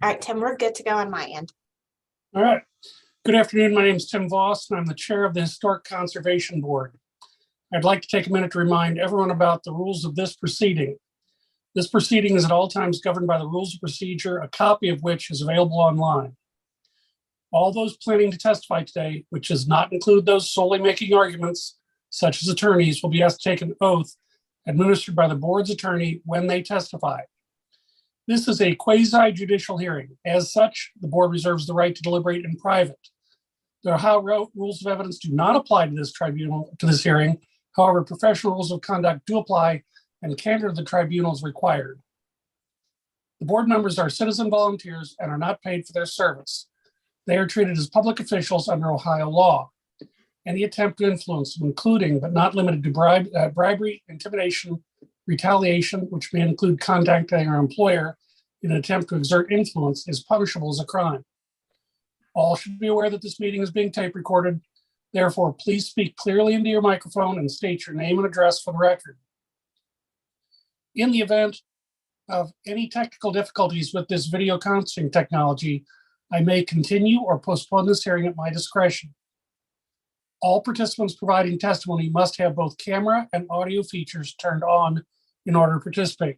All right, Tim, we're good to go on my end. All right. Good afternoon. My name is Tim Voss, and I'm the chair of the Historic Conservation Board. I'd like to take a minute to remind everyone about the rules of this proceeding. This proceeding is at all times governed by the rules of procedure, a copy of which is available online. All those planning to testify today, which does not include those solely making arguments, such as attorneys, will be asked to take an oath administered by the board's attorney when they testify. This is a quasi-judicial hearing. As such, the board reserves the right to deliberate in private. The Ohio rules of evidence do not apply to this hearing. However, professional rules of conduct do apply, and candor of the tribunal is required. The board members are citizen volunteers and are not paid for their service. They are treated as public officials under Ohio law. Any attempt to influence, including but not limited to bribery, intimidation, retaliation, which may include contacting our employer in an attempt to exert influence, is punishable as a crime. All should be aware that this meeting is being tape recorded. Therefore, please speak clearly into your microphone and state your name and address for the record. In the event of any technical difficulties with this video conferencing technology, I may continue or postpone this hearing at my discretion. All participants providing testimony must have both camera and audio features turned on in order to participate.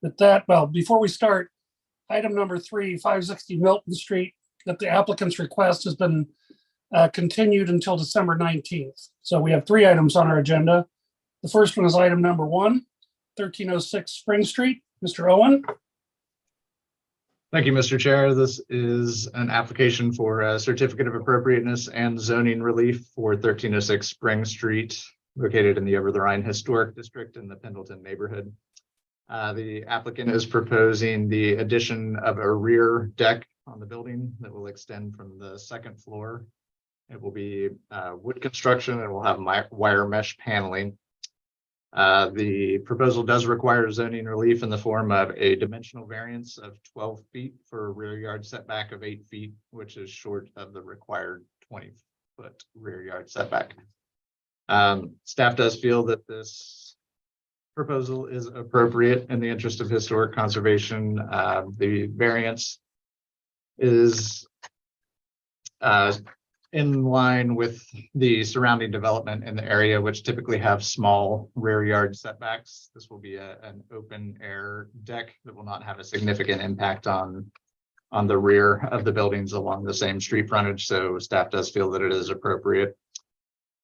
With that, well, before we start, item number 3, 560 Milton Street, that the applicant's request has been continued until December 19th. So we have 3 items on our agenda. The first one is item number 1, 1306 Spring Street. Mr. Owen. Thank you, Mr. Chair. This is an application for a certificate of appropriateness and zoning relief for 1306 Spring Street, located in the Over the Rhine Historic District in the Pendleton neighborhood. The applicant is proposing the addition of a rear deck on the building that will extend from the 2nd floor. It will be wood construction and will have wire mesh paneling. The proposal does require zoning relief in the form of a dimensional variance of 12 feet for a rear yard setback of 8 feet, which is short of the required 20-foot rear yard setback. Staff does feel that this proposal is appropriate in the interest of historic conservation. The variance is in line with the surrounding development in the area, which typically have small rear yard setbacks. This will be an open air deck that will not have a significant impact on the rear of the buildings along the same street frontage. So staff does feel that it is appropriate.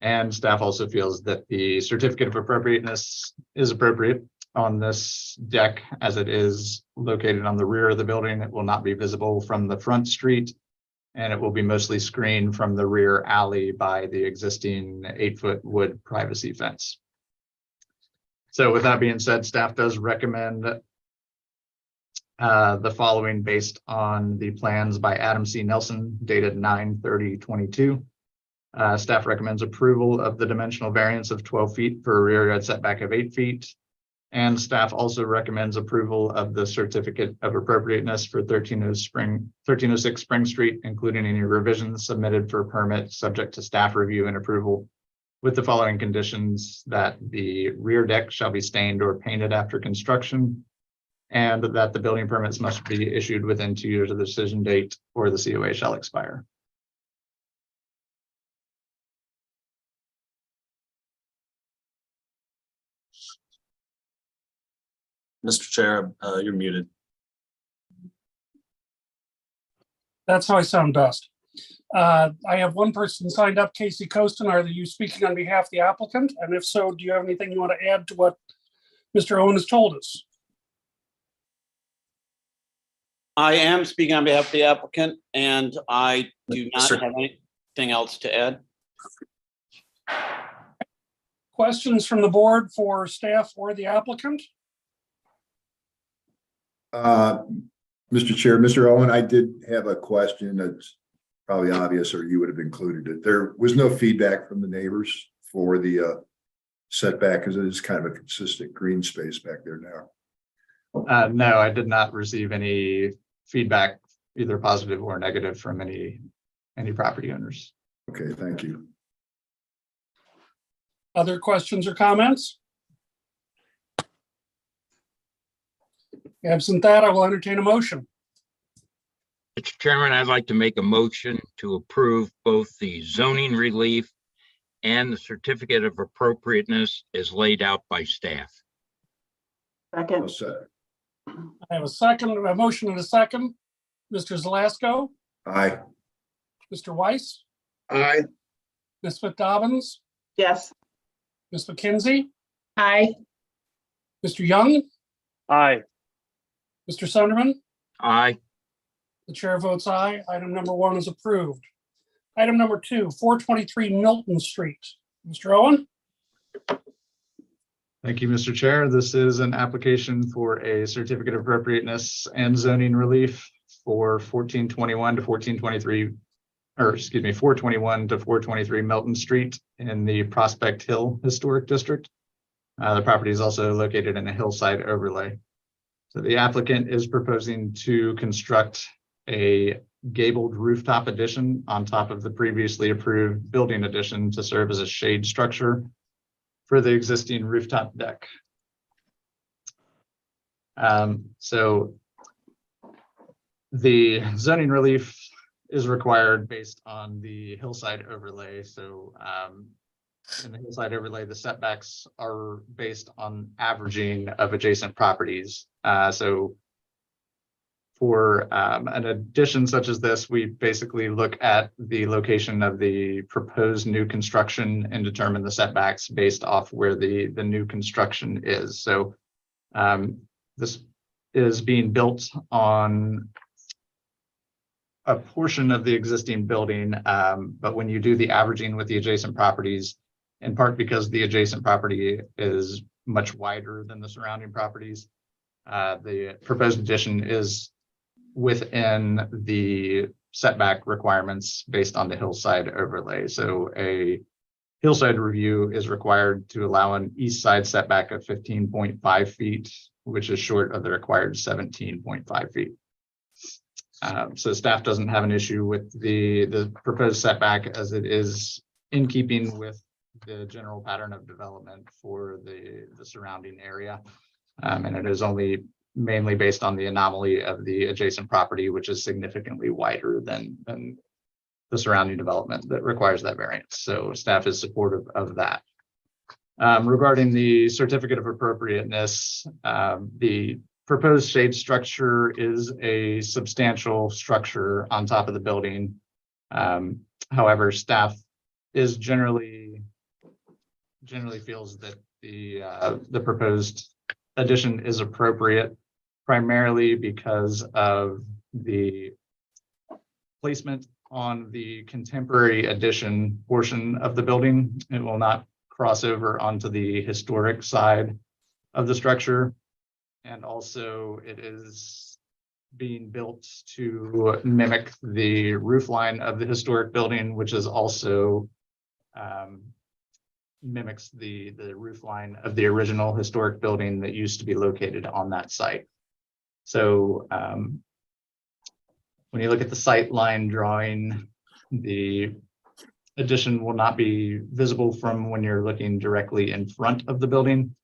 And staff also feels that the certificate of appropriateness is appropriate on this deck as it is located on the rear of the building. It will not be visible from the front street, and it will be mostly screened from the rear alley by the existing 8-foot wood privacy fence. So with that being said, staff does recommend the following based on the plans by Adam C. Nelson dated 9/30/22. Staff recommends approval of the dimensional variance of 12 feet for a rear yard setback of 8 feet. And staff also recommends approval of the certificate of appropriateness for 1306 Spring Street, including any revisions submitted for permit subject to staff review and approval, with the following conditions: that the rear deck shall be stained or painted after construction, and that the building permits must be issued within 2 years of the decision date, or the COA shall expire. Mr. Chair, you're muted. That's how I sound best. I have one person signed up, Casey Costin. Are you speaking on behalf of the applicant? And if so, do you have anything you want to add to what Mr. Owen has told us? I am speaking on behalf of the applicant, and I do not have anything else to add. Questions from the board for staff or the applicant? Mr. Chair, Mr. Owen, I did have a question that's probably obvious, or you would have included it. There was no feedback from the neighbors for the setback, because it is kind of a consistent green space back there now. No, I did not receive any feedback, either positive or negative, from any property owners. Okay, thank you. Other questions or comments? Absent that, I will entertain a motion. Mr. Chairman, I'd like to make a motion to approve both the zoning relief and the certificate of appropriateness as laid out by staff. I'll Second. say I have a motion and a second. Mr. Zelasco, aye. Mr. Weiss, aye, Ms. Dobbins, Yes. Ms. McKenzie, Aye. Mr. Young, aye, Mr. Sunderman. Aye. The chair votes aye. Item number 1 is approved. Item number 2, 423 Milton Street. Mr. Owen? Thank you, Mr. Chair. This is an application for a certificate of appropriateness and zoning relief for 1421 to 1423, or excuse me, 421 to 423 Milton Street in the Prospect Hill Historic District. The property is also located in a hillside overlay. So the applicant is proposing to construct a gabled rooftop addition on top of the previously approved building addition to serve as a shade structure for the existing rooftop deck. So the zoning relief is required based on the hillside overlay. So in the hillside overlay, the setbacks are based on averaging of adjacent properties. So for an addition such as this, we basically look at the location of the proposed new construction and determine the setbacks based off where the new construction is. So this is being built on a portion of the existing building, but when you do the averaging with the adjacent properties, in part because the adjacent property is much wider than the surrounding properties, the proposed addition is within the setback requirements based on the hillside overlay. So a hillside review is required to allow an east side setback of 15.5 feet, which is short of the required 17.5 feet. So staff doesn't have an issue with the proposed setback, as it is in keeping with the general pattern of development for the surrounding area. And it is only mainly based on the anomaly of the adjacent property, which is significantly wider than the surrounding development that requires that variance. So staff is supportive of that. Regarding the certificate of appropriateness, the proposed shade structure is a substantial structure on top of the building. However, staff is generally feels that the proposed addition is appropriate, primarily because of the placement on the contemporary addition portion of the building. It will not cross over onto the historic side of the structure. And also it is being built to mimic the roof line of the historic building, which is also mimics the roof line of the original historic building that used to be located on that site. So when you look at the sight line drawing, the addition will not be visible from when you're looking directly in front of the building.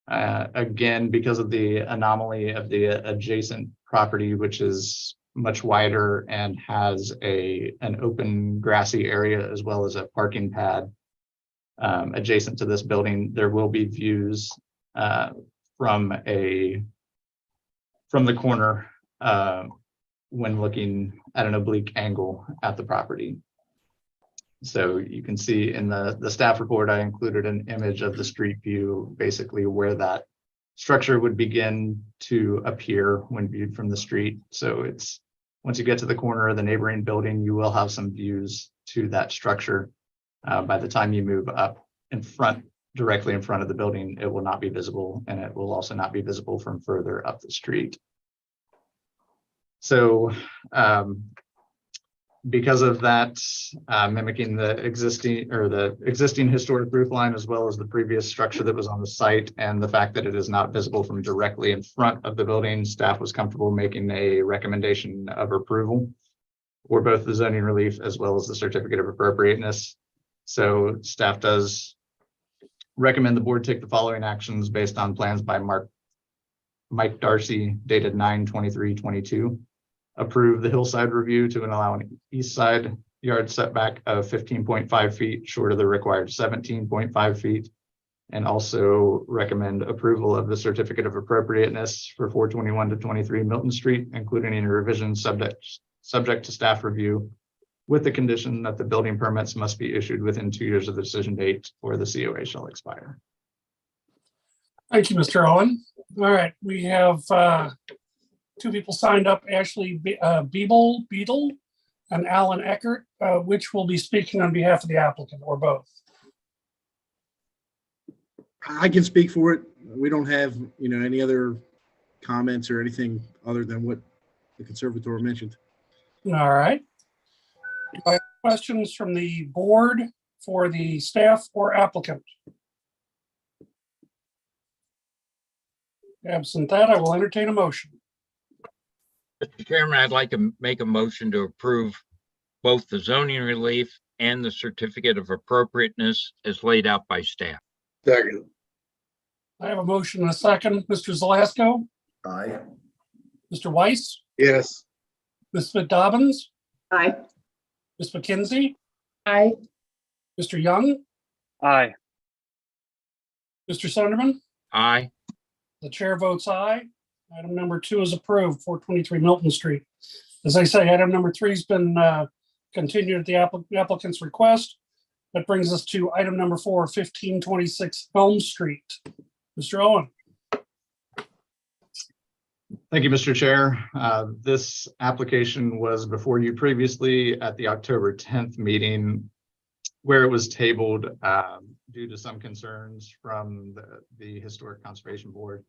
Again, because of the anomaly of the adjacent property, which is much wider and has an open grassy area as well as a parking pad adjacent to this building, there will be views from the corner when looking at an oblique angle at the property. So you can see in the staff report, I included an image of the street view, basically where that structure would begin to appear when viewed from the street. So it's, once you get to the corner of the neighboring building, you will have some views to that structure. By the time you move up in front, directly in front of the building, it will not be visible, and it will also not be visible from further up the street. So because of that, mimicking the existing historic roof line, as well as the previous structure that was on the site, and the fact that it is not visible from directly in front of the building, staff was comfortable making a recommendation of approval for both the zoning relief as well as the certificate of appropriateness. So staff does recommend the board take the following actions based on plans by Mike Darcy dated 9/23/22 approve the hillside review to allow an east side yard setback of 15.5 feet short of the required 17.5 feet. And also recommend approval of the certificate of appropriateness for 421 to 23 Milton Street, including any revisions subject to staff review, with the condition that the building permits must be issued within 2 years of the decision date or the COA shall expire. Thank you, Mr. Owen. All right, we have two people signed up, Ashley Beadle and Alan Eckert, which will be speaking on behalf of the applicant, or both. I can speak for it. We don't have, any other comments or anything other than what the conservator mentioned. All right. Do I have questions from the board for the staff or applicant? Absent that, I will entertain a motion. Mr. Chairman, I'd like to make a motion to approve both the zoning relief and the certificate of appropriateness as laid out by staff. Second. I have a motion and a second. Mr. Zelasco, Aye. Mr. Weiss, Yes. Ms. Dobbins, Aye. Ms. McKenzie, Aye. Mr. Young, Aye. Mr. Sunderman. Aye. The chair votes aye. Item number 2 is approved, 423 Milton Street. As I say, item number 3 has been continued at the applicant's request. That brings us to item number 4, 1526 Elm Street. Mr. Owen. Thank you, Mr. Chair. This application was before you previously at the October 10th meeting, where it was tabled due to some concerns from the Historic Conservation Board,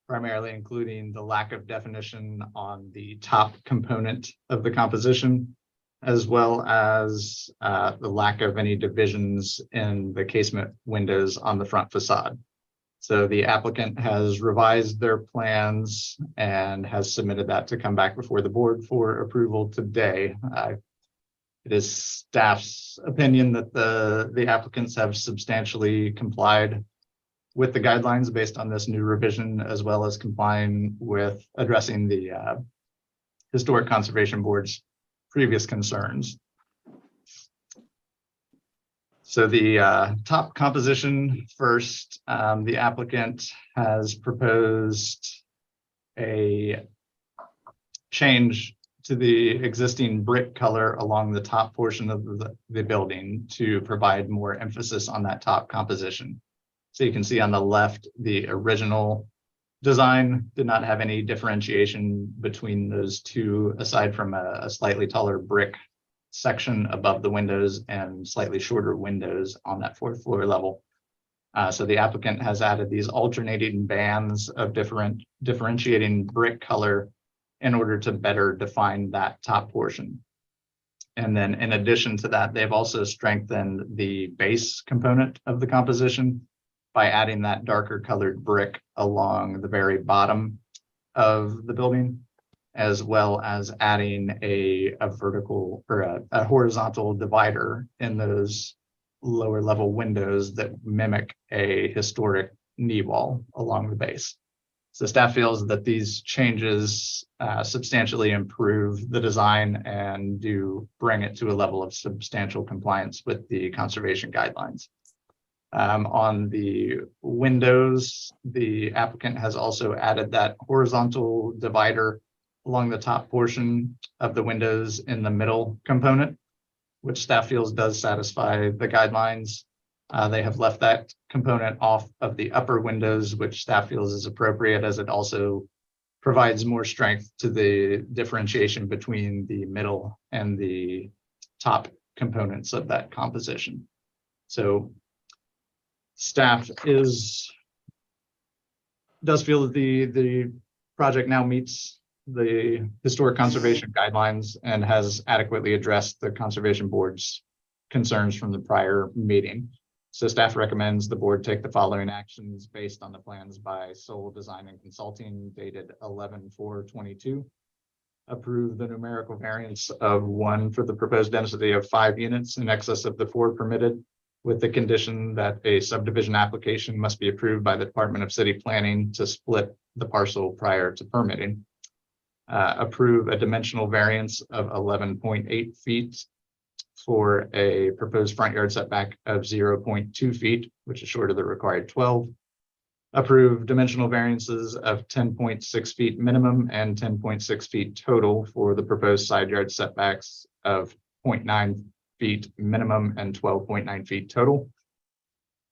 primarily including the lack of definition on the top component of the composition, as well as the lack of any divisions in the casement windows on the front facade. So the applicant has revised their plans and has submitted that to come back before the board for approval today. It is staff's opinion that the applicants have substantially complied with the guidelines based on this new revision, as well as complying with addressing the Historic Conservation Board's previous concerns. So the top composition first, the applicant has proposed a change to the existing brick color along the top portion of the building to provide more emphasis on that top composition. So you can see on the left, the original design did not have any differentiation between those two, aside from a slightly taller brick section above the windows and slightly shorter windows on that 4th floor level. So the applicant has added these alternating bands of differentiating brick color in order to better define that top portion. And then in addition to that, they've also strengthened the base component of the composition by adding that darker colored brick along the very bottom of the building, as well as adding a vertical or a horizontal divider in those lower level windows that mimic a historic knee wall along the base. So staff feels that these changes substantially improve the design and do bring it to a level of substantial compliance with the conservation guidelines. On the windows, the applicant has also added that horizontal divider along the top portion of the windows in the middle component, which staff feels does satisfy the guidelines. They have left that component off of the upper windows, which staff feels is appropriate, as it also provides more strength to the differentiation between the middle and the top components of that composition. So staff does feel that the project now meets the historic conservation guidelines and has adequately addressed the Conservation Board's concerns from the prior meeting. So staff recommends the board take the following actions based on the plans by Soul Design and Consulting dated 11/4/22. Approve the numerical variance of 1 for the proposed density of 5 units in excess of the 4 permitted, with the condition that a subdivision application must be approved by the Department of City Planning to split the parcel prior to permitting. approve a dimensional variance of 11.8 feet for a proposed front yard setback of 0.2 feet, which is short of the required 12. Approve dimensional variances of 10.6 feet minimum and 10.6 feet total for the proposed side yard setbacks of 0.9 feet minimum and 12.9 feet total.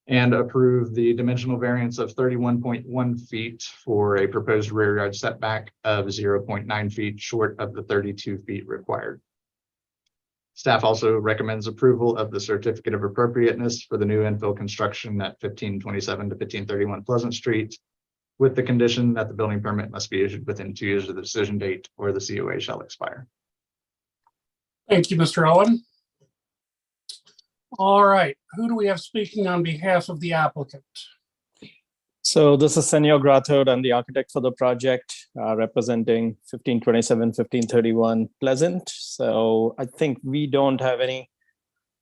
And approve the dimensional variance of 31.1 feet for a proposed rear yard setback of 0.9 feet short of the 32 feet required. Staff also recommends approval of the certificate of appropriateness for the new infill construction at 1527 to 1531 Pleasant Street, with the condition that the building permit must be issued within 2 years of the decision date or the COA shall expire. Thank you, Mr. Owen. All right, who do we have speaking on behalf of the applicant? So this is Senor Grathod. I'm the architect for the project, representing 1527, 1531 Pleasant. So I think we don't have any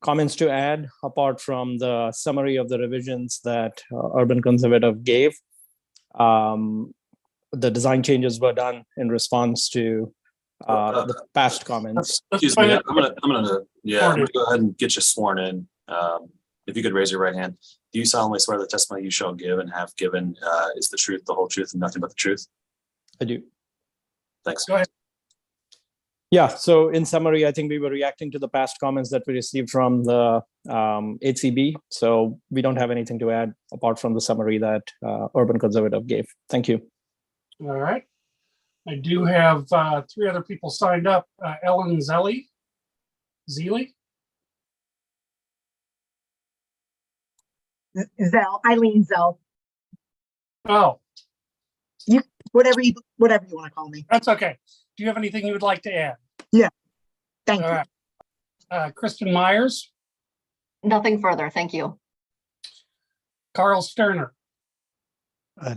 comments to add apart from the summary of the revisions that Urban Conservative gave. The design changes were done in response to the past comments. Excuse me, I'm gonna go ahead and get you sworn in. If you could raise your right hand. Do you solemnly swear the testimony you shall give and have given is the truth, the whole truth, and nothing but the truth? I do. Thanks. Go ahead. Yeah, so in summary, I think we were reacting to the past comments that we received from the HCB. So we don't have anything to add apart from the summary that Urban Conservative gave. Thank you. All right. I do have 3 other people signed up. Ellen Zelie. Eileen Zell, Oh, whatever you want to call me. that's okay. Do you have anything you would like to add? Thank All you. right. Kristen Myers, Nothing further. Thank you. Carl Sterner.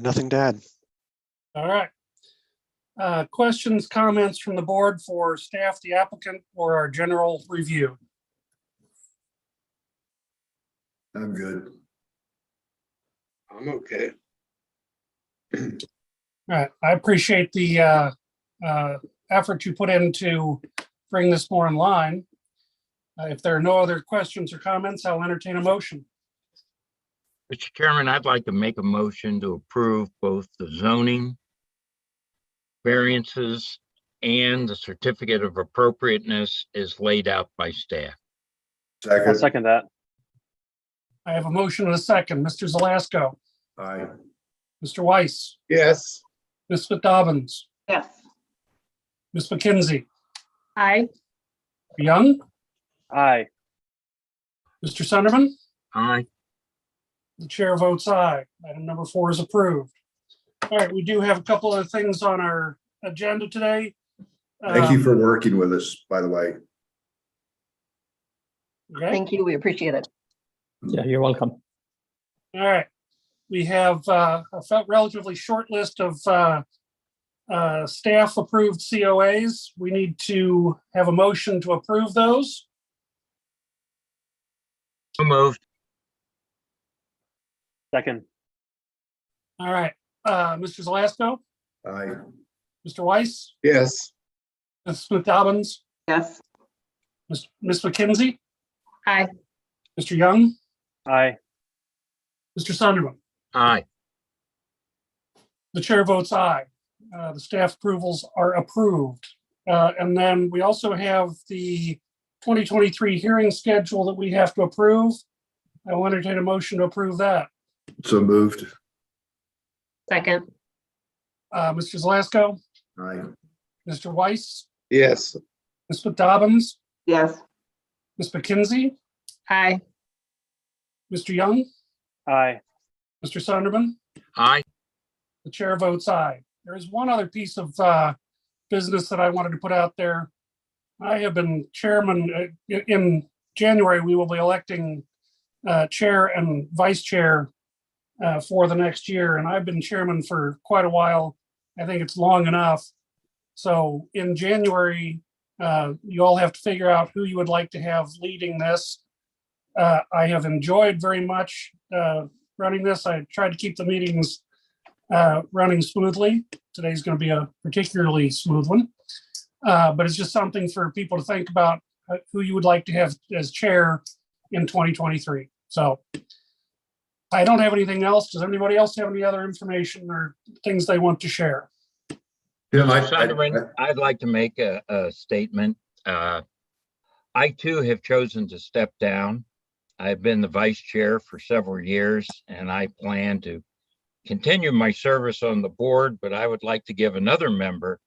Nothing to add. All right. Questions, comments from the board for staff, the applicant, or our general review? I'm good. I'm okay. All right. I appreciate the effort you put in to bring this more in line. If there are no other questions or comments, I'll entertain a motion. Mr. Chairman, I'd like to make a motion to approve both the zoning variances and the certificate of appropriateness as laid out by staff. Second. Second that. I have a motion and a second. Mr. Zelasco, Aye. Mr. Weiss, Yes. Ms. Dobbins, Yes. Ms. McKinsey, Aye. Young, Aye. Mr. Sunderman. Aye. The chair votes aye. Item number 4 is approved. All right, we do have a couple of things on our agenda today. Thank you for working with us, by the way. Okay, Thank you. We appreciate it. Yeah, you're welcome. all right. We have a relatively short list of staff approved COAs. We need to have a motion to approve those. So moved. Second. All right, Mr. Zelasco, Aye. Mr. Weiss, Yes. Ms. Smith Dobbins, Yes. Ms. McKinsey, Aye. Mr. Young, Aye. Mr. Sunderman. Aye. The chair votes aye. The staff approvals are approved. And then we also have the 2023 hearing schedule that we have to approve. I will entertain a motion to approve that. So moved. Second. Mr. Zelasco, Aye. Mr. Weiss, Yes. Ms. Dobbins, Yes. Ms. McKinsey, Aye. Mr. Young, Aye. Mr. Sunderman. Aye. The chair votes aye. There is one other piece of business that I wanted to put out there. I have been chairman. In January, we will be electing chair and vice chair for the next year. And I've been chairman for quite a while. I think it's long enough. So in January, you all have to figure out who you would like to have leading this. I have enjoyed very much running this. I tried to keep the meetings running smoothly. Today's going to be a particularly smooth one. But it's just something for people to think about who you would like to have as chair in 2023. So I don't have anything else. Does anybody else have any other information or things they want to share? Tim, Mr. Sunderman, I'd like to make a statement. I too have chosen to step down. I've been the vice chair for several years, and I plan to continue my service on the board, but I would like to give another member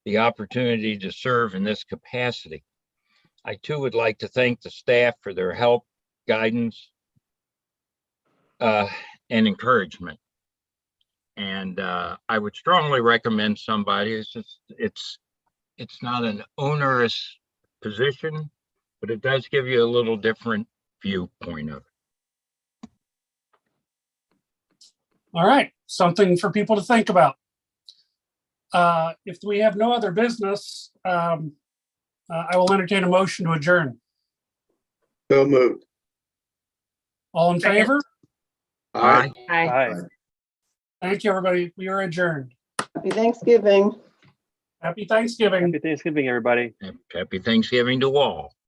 the opportunity to serve in this capacity. I too would like to thank the staff for their help, guidance, and encouragement. And I would strongly recommend somebody. It's not an onerous position, but it does give you a little different viewpoint of it. All right, something for people to think about. If we have no other business, I will entertain a motion to adjourn. So moved. All in favor? Aye. Aye. Thank you, everybody. We are adjourned. Happy Thanksgiving. Happy Thanksgiving. Happy Thanksgiving, everybody. Happy Thanksgiving to all.